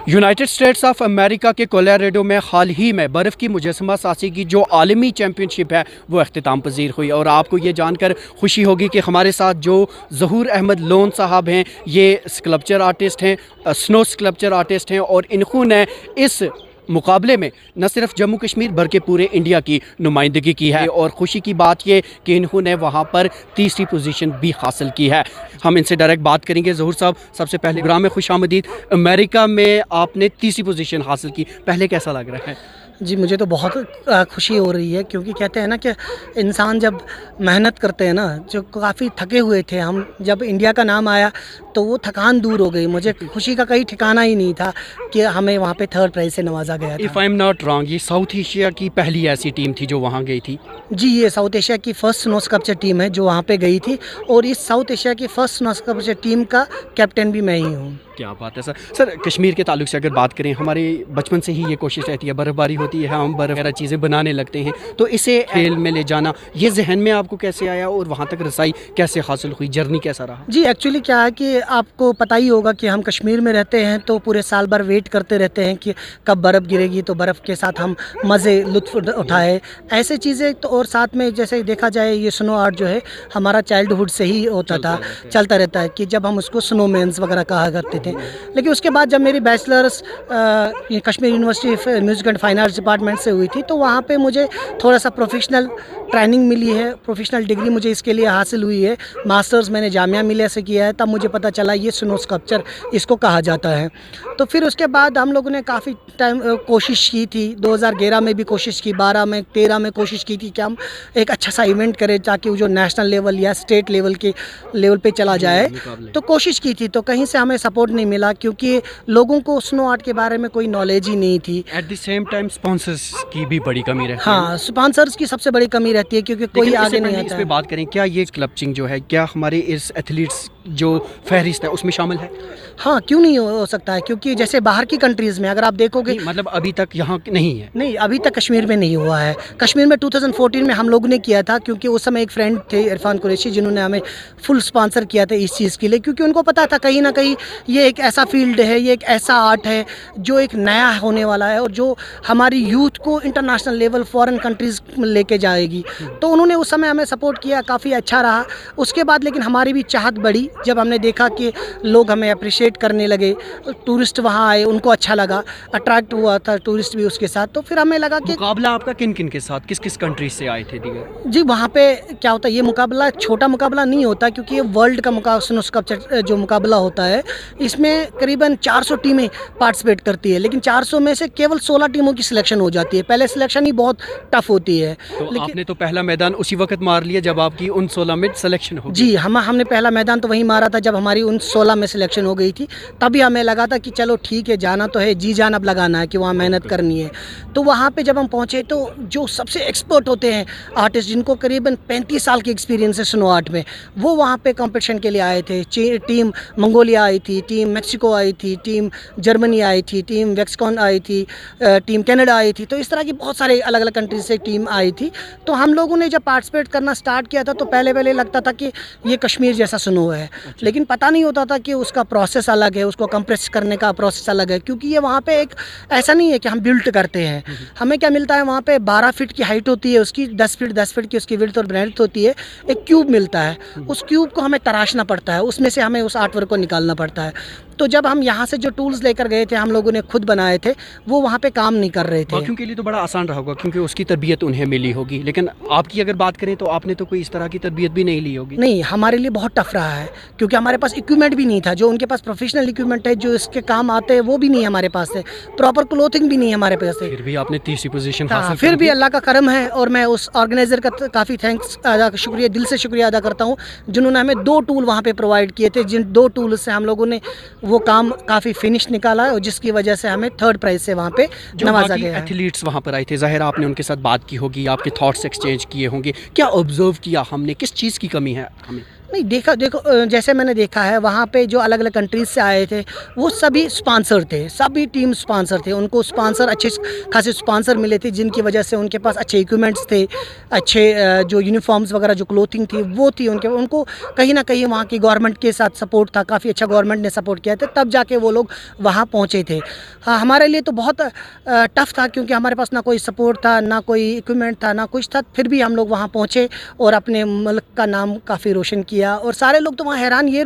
United states of America के Colorado में हाल ही में बर्फ़ की मुजस्समा साज़ी की जो आलमी चैम्पियनशिप है वो अख्तिताम पजीर हुई। और आपको ये जानकर खुशी होगी कि हमारे साथ जो ज़हूर अहमद लोन साहब हैं, ये स्कल्पचर आर्टिस्ट हैं, स्नो स्कल्पचर आर्टिस्ट हैं, और इन्होंने इस मुकाबले में न सिर्फ जम्मू कश्मीर बल्कि पूरे इंडिया की नुमाइंदगी की है। और ख़ुशी की बात ये कि इन्होंने वहाँ पर तीसरी पोजीशन भी हासिल की है। हम इनसे डायरेक्ट बात करेंगे। ज़हूर साहब, सबसे पहले प्रोग्राम में खुशामदीद। अमेरिका में आपने तीसरी पोजीशन हासिल की, पहले कैसा लग रहा है? जी, मुझे तो बहुत खुशी हो रही है, क्योंकि कहते हैं ना कि इंसान जब मेहनत करते हैं ना, जो काफ़ी थके हुए थे हम, जब इंडिया का नाम आया तो वो थकान दूर हो गई। मुझे खुशी का कहीं ठिकाना ही नहीं था कि हमें वहाँ पे थर्ड प्राइज़ से नवाजा गया था। If I am not wrong, ये साउथ एशिया की पहली ऐसी टीम थी जो वहाँ गई थी। जी, ये साउथ एशिया की फ़र्स्ट स्नो स्कल्पचर टीम है जो वहाँ पे गई थी, और इस साउथ एशिया की फ़र्स्ट स्नो स्कल्पचर टीम का कैप्टन भी मैं ही हूँ। क्या बात है सर। सर, कश्मीर के ताल्लुक से अगर बात करें, हमारे बचपन से ही ये कोशिश रहती है, बर्फ़बारी होती है, हम बर्फ़ वगैरह चीज़ें बनाने लगते हैं, तो इसे खेल में ले जाना, ये जहन में आपको कैसे आया और वहाँ तक रसाई कैसे हासिल हुई, जर्नी कैसा रहा? जी, एक्चुअली क्या है कि आपको पता ही होगा कि हम कश्मीर में रहते हैं, तो पूरे साल भर वेट करते रहते हैं कि कब बर्फ़ गिरेगी, तो बर्फ़ के साथ हम मज़े लुत्फ़ उठाए, ऐसे चीज़ें। तो और साथ में जैसे देखा जाए, ये स्नो आर्ट जो है हमारा चाइल्डहुड से ही होता था, चलता रहता है, कि जब हम उसको स्नोमैन्स वगैरह कहा करते थे। लेकिन उसके बाद जब मेरी bachelors Kashmir university music and fine arts department से हुई थी, तो वहाँ पे मुझे थोड़ा सा प्रोफेशनल ट्रेनिंग मिली है, प्रोफेशनल डिग्री मुझे इसके लिए हासिल हुई है। मास्टर्स मैंने जामिया मिलिया से किया है, तब मुझे पता चला ये स्नो स्कल्पचर इसको कहा जाता है। तो फिर उसके बाद हम लोगों ने काफ़ी टाइम कोशिश की थी, 2011 में भी कोशिश की, 12 में, 13 में कोशिश की थी कि हम एक अच्छा सा इवेंट करें ताकि वो जो नेशनल लेवल या स्टेट लेवल के लेवल पे चला जाए। तो कोशिश की थी, तो कहीं से हमें सपोर्ट नहीं मिला, क्योंकि लोगों को स्नो आर्ट के बारे में कोई नॉलेज ही नहीं थी। At the same time sponsors की भी बड़ी कमी रहती है। हाँ, स्पॉन्सर्स की सबसे बड़ी कमी रहती है, क्योंकि कोई आगे नहीं आता इस पे है। बात करें, क्या ये स्कल्पचिंग जो है, क्या हमारे इस एथलीट्स जो फहरिस्त है उसमें शामिल है? हाँ, क्यों नहीं हो सकता है, क्योंकि जैसे बाहर की कंट्रीज़ में अगर आप देखोगे, मतलब अभी तक यहाँ नहीं है। नहीं, अभी तक कश्मीर में नहीं हुआ है। कश्मीर में 2014 में हम लोगों ने किया था, क्योंकि उस समय एक फ्रेंड थे इरफान कुरैशी, जिन्होंने हमें फुल स्पॉन्सर किया था इस चीज़ के लिए, क्योंकि उनको पता था कहीं ना कहीं ये एक ऐसा फील्ड है, ये एक ऐसा आर्ट है जो एक नया होने वाला है और जो हमारी यूथ को इंटरनेशनल लेवल फॉरेन कंट्रीज़ में लेके जाएगी। तो उन्होंने उस समय हमें सपोर्ट किया, काफ़ी अच्छा रहा। उसके बाद लेकिन हमारी भी चाहत बढ़ी जब हमने देखा कि लोग हमें अप्रिशिएट करने लगे, टूरिस्ट वहाँ आए, उनको अच्छा लगा, अट्रैक्ट हुआ था टूरिस्ट भी उसके साथ। तो फिर हमें लगा कि मुकाबला आपका किन किन के साथ, किस किस कंट्री से आए थे दीगर? जी, वहाँ पे क्या होता है, ये मुकाबला छोटा मुकाबला नहीं होता, क्योंकि ये वर्ल्ड का स्नो स्कल्पचर जो मुकाबला होता है, इसमें करीबन 400 टीमें पार्टिसिपेट करती है, लेकिन 400 में से केवल 16 टीमों की सिलेक्शन हो जाती है। पहले सिलेक्शन ही बहुत टफ होती है। तो आपने तो पहला मैदान उसी वक्त मार लिया जब आपकी उन 16 में सिलेक्शन हो गई? जी, हमने पहला मैदान तो वहीं मारा था जब हमारी उन 16 में सिलेक्शन हो गई थी। तभी हमें लगा था कि चलो ठीक है, जाना तो है, जी जान अब लगाना है कि वहाँ मेहनत करनी है। तो वहाँ पे जब हम पहुँचे, तो जो सबसे एक्सपर्ट होते हैं आर्टिस्ट, जिनको करीबन 35 साल की एक्सपीरियंस है स्नो आर्ट में, वो वहाँ पे कंपटीशन के लिए आए थे। टीम मंगोलिया आई थी, टीम मेक्सिको आई थी, टीम जर्मनी आई थी, टीम वेक्सकॉन आई थी, टीम कनाडा आई थी। तो इस तरह की बहुत सारे अलग अलग कंट्रीज से टीम आई थी। तो हम लोगों ने जब पार्टिसिपेट करना स्टार्ट किया था, तो पहले पहले लगता था कि ये कश्मीर जैसा स्नो है, लेकिन पता नहीं होता था कि उसका प्रोसेस अलग है, उसको कंप्रेस करने का प्रोसेस अलग है, क्योंकि ये वहाँ पे एक ऐसा नहीं है कि हम बिल्ट करते हैं। हमें क्या मिलता है वहाँ पे, 12 फीट की हाइट होती है उसकी, 10 फीट की उसकी विड्थ और ब्रेड्थ होती है। एक क्यूब मिलता है, उस क्यूब को हमें तराशना पड़ता है, उसमें से हमें उस आर्टवर्क को निकालना पड़ता है। तो जब हम यहाँ से जो टूल्स लेकर गए थे, हम लोगों ने खुद बनाए थे, वो वहाँ पे काम नहीं कर रहे थे। बाकियों के लिए तो बड़ा आसान रहा होगा, क्योंकि उसकी तरबियत उन्हें मिली होगी, लेकिन आपकी अगर बात करें तो आपने तो कोई इस तरह की तरबियत भी नहीं ली होगी। नहीं, हमारे लिए बहुत टफ रहा है, क्योंकि हमारे पास इक्विपमेंट भी नहीं था। जो उनके पास प्रोफेशनल इक्विपमेंट है, जो इसके काम आते हैं, वो भी नहीं हमारे पास है। प्रॉपर क्लोथिंग भी नहीं हमारे पास है। फिर भी आपने तीसरी पोजीशन हाँ, हासिल फिर कर भी ली। अल्लाह का करम है, और मैं उस ऑर्गेनाइज़र का काफ़ी शुक्रिया, दिल से शुक्रिया अदा करता हूँ, जिन्होंने हमें 2 टूल वहाँ पे प्रोवाइड किए थे, जिन 2 टूल से हम लोगों ने वो काम काफ़ी फिनिश निकाला है, और जिसकी वजह से हमें थर्ड प्राइज़ से वहाँ पे नवाजा गया है। एथलीट्स वहाँ पर आए थे, ज़ाहिर आपने उनके साथ बात की होगी, आपके थॉट्स एक्सचेंज किए होंगे, क्या ऑब्जर्व किया हमने, किस चीज़ की कमी है हमें? नहीं देखा, देखो जैसे मैंने देखा है वहाँ पे जो अलग अलग कंट्रीज़ से आए थे वो सभी स्पॉन्सर थे, सभी टीम स्पॉन्सर थे, उनको स्पॉन्सर अच्छे खासे स्पॉन्सर मिले थे जिनकी वजह से उनके पास अच्छे इक्विपमेंट्स थे, अच्छे जो यूनिफॉर्म्स वगैरह जो क्लोथिंग थी वो थी उनको कहीं ना कहीं वहाँ की गवर्नमेंट के साथ सपोर्ट था, काफ़ी अच्छा गवर्नमेंट ने सपोर्ट किया था, तब जाके वो लोग वहाँ पहुँचे थे। हाँ, हमारे लिए तो बहुत टफ़ था क्योंकि हमारे पास ना कोई सपोर्ट था, ना कोई इक्विपमेंट था, ना कुछ था, फिर भी हम लोग वहाँ पहुँचे और अपने मुल्क का नाम काफ़ी रोशन किया। और सारे लोग तो वहाँ हैरान ये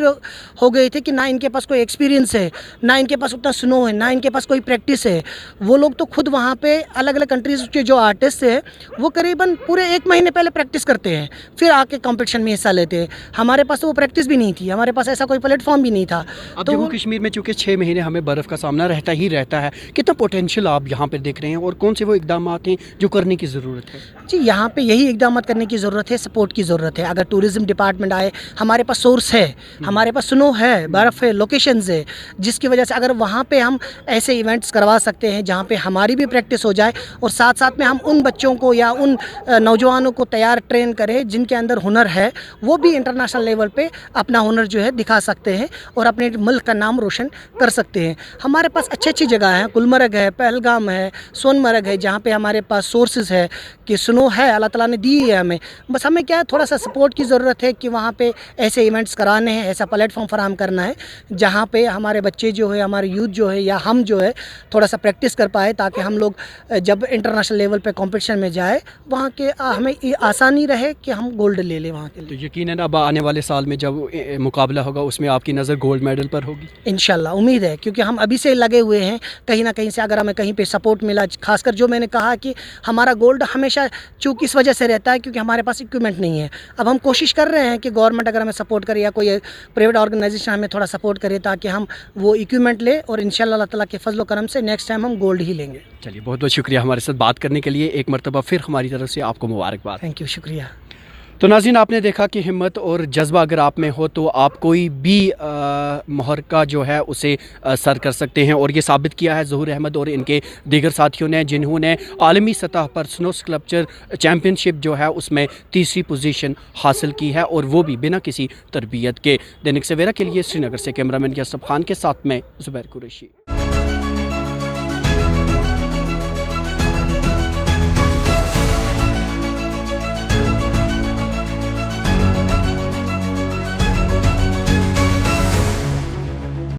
हो गए थे कि ना इनके पास कोई एक्सपीरियंस है, ना इनके पास उतना स्नो है, ना इनके पास कोई प्रैक्टिस है। वो लोग तो खुद वहाँ पे अलग अलग कंट्रीज़ के जो आर्टिस्ट हैं वो करीबन पूरे 1 महीने पहले प्रैक्टिस करते हैं, फिर आके कंपटीशन में हिस्सा लेते हैं। हमारे पास तो वो प्रैक्टिस भी नहीं थी, हमारे पास ऐसा कोई प्लेटफॉर्म भी नहीं था। अब तो जम्मू कश्मीर में चूँकि 6 महीने हमें बर्फ़ का सामना रहता ही रहता है, कितना पोटेंशियल आप यहाँ पर देख रहे हैं और कौन से वो इकदाम हैं जो करने की ज़रूरत है? जी, यहाँ पे यही इकदाम करने की ज़रूरत है, सपोर्ट की ज़रूरत है। अगर टूरिज़्म डिपार्टमेंट आए, हमारे पास सोर्स है, हमारे पास स्नो है, बर्फ़ है, लोकेशंस है, जिसकी वजह से अगर वहाँ पे हम ऐसे इवेंट्स करवा सकते हैं जहाँ पे हमारी भी प्रैक्टिस हो जाए और साथ साथ में हम उन बच्चों को या उन नौजवानों को तैयार ट्रेन करें जिनके अंदर हुनर है, वो भी इंटरनेशनल लेवल पे अपना हुनर जो है दिखा सकते हैं और अपने मुल्क का नाम रोशन कर सकते हैं। हमारे पास अच्छी जगह हैं, गुलमर्ग है, पहलगाम है, सोनमर्ग है, जहाँ पे हमारे पास सोर्सेज है कि स्नो है, अल्लाह ताला ने दी है हमें। बस हमें क्या है, थोड़ा सा सपोर्ट की ज़रूरत है कि वहाँ पे ऐसे इवेंट्स कराने हैं, ऐसा प्लेटफॉर्म फराहम करना है जहाँ पे हमारे बच्चे जो है, हमारे यूथ जो है या हम जो है थोड़ा सा प्रैक्टिस कर पाए, ताकि हम लोग जब इंटरनेशनल लेवल पे कंपटीशन में जाए वहाँ के हमें ये आसानी रहे कि हम गोल्ड ले लें वहाँ के तो लिए। यकीनन अब आने वाले साल में जब मुकाबला होगा उसमें आपकी नज़र गोल्ड मेडल पर होगी? इंशाल्लाह उम्मीद है, क्योंकि हम अभी से लगे हुए हैं। कहीं ना कहीं से अगर हमें कहीं पे सपोर्ट मिला, खासकर जो मैंने कहा कि हमारा गोल्ड हमेशा चूँकि इस वजह से रहता है क्योंकि हमारे पास इक्विपमेंट नहीं है। अब हम कोशिश कर रहे हैं कि गवर्नमेंट अगर हमें सपोर्ट करे या कोई प्राइवेट ऑर्गेनाइजेशन हमें थोड़ा सपोर्ट करे ताकि हम वो इक्विपमेंट लें और इंशाल्लाह अल्लाह ताला के फजल करम से नेक्स्ट टाइम हम गोल्ड ही लेंगे। चलिए, बहुत बहुत शुक्रिया हमारे साथ बात करने के लिए। एक मरतबा फिर हमारी तरफ से आपको मुबारकबाद। थैंक यू, शुक्रिया। तो नाज़रीन, आपने देखा कि हिम्मत और जज्बा अगर आप में हो तो आप कोई भी मुहर्रका जो है उसे सर कर सकते हैं, और ये साबित किया है ज़हूर अहमद और इनके दीगर साथियों ने, जिन्होंने आलमी सतह पर स्नो स्कल्पचर चैम्पियनशिप जो है उसमें तीसरी पोजीशन हासिल की है, और वो भी बिना किसी तरबियत के। दैनिक सवेरा के लिए श्रीनगर से कैमरामैन यासर खान के साथ में ज़ुबैर कुरैशी।